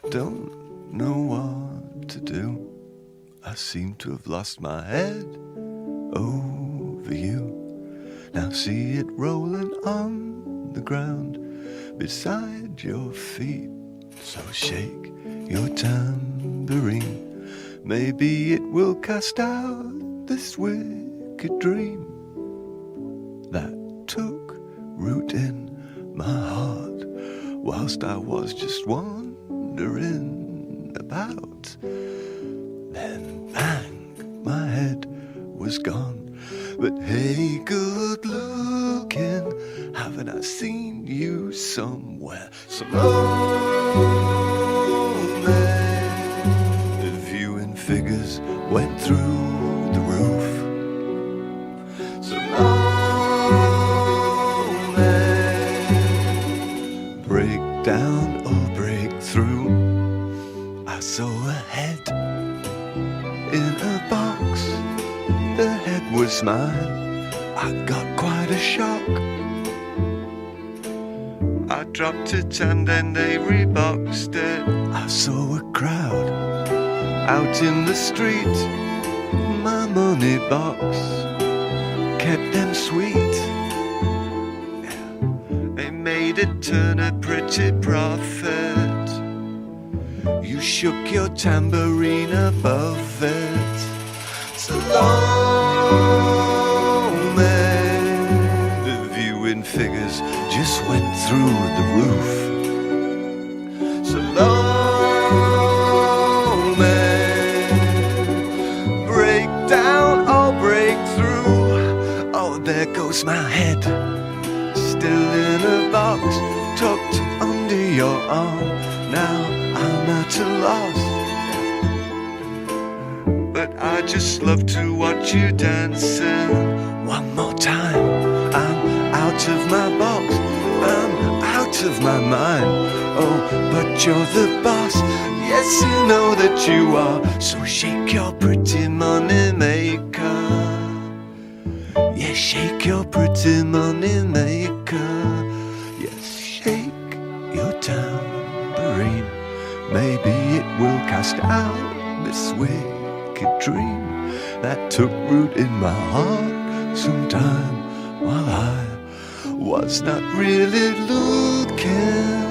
Don't know what to do. I seem to have lost my head over you. Now see it rolling on the ground beside your feet. So shake your tambourine. Maybe it will cast out this wicked dream that took root in my heart whilst I was just wandering about. Then bang, my head was gone. But hey, good looking, haven't I seen you somewhere? Salomé, the viewing figures went through the roof. Salomé, break down or break through. I saw a head in a box. The head was mine. I got quite a shock. I dropped it and then they reboxed it. I saw a crowd out in the street. My money box kept them sweet. They made it turn a pretty profit. You shook your tambourine above it. Salomé, the viewing figures just went through the roof. Salomé, break down or break through. Oh, there goes my head, still in a box, tucked under your arm. Now I'm at a loss, but I just love to watch you dancing. One more time, I'm out of my box, I'm out of my mind. Oh, but you're the boss, yes you know that you are. So shake your pretty money maker. Yes, shake your pretty money maker. Yes, shake your tambourine. Maybe it will cast out this wicked dream that took root in my heart sometime while I was not really looking.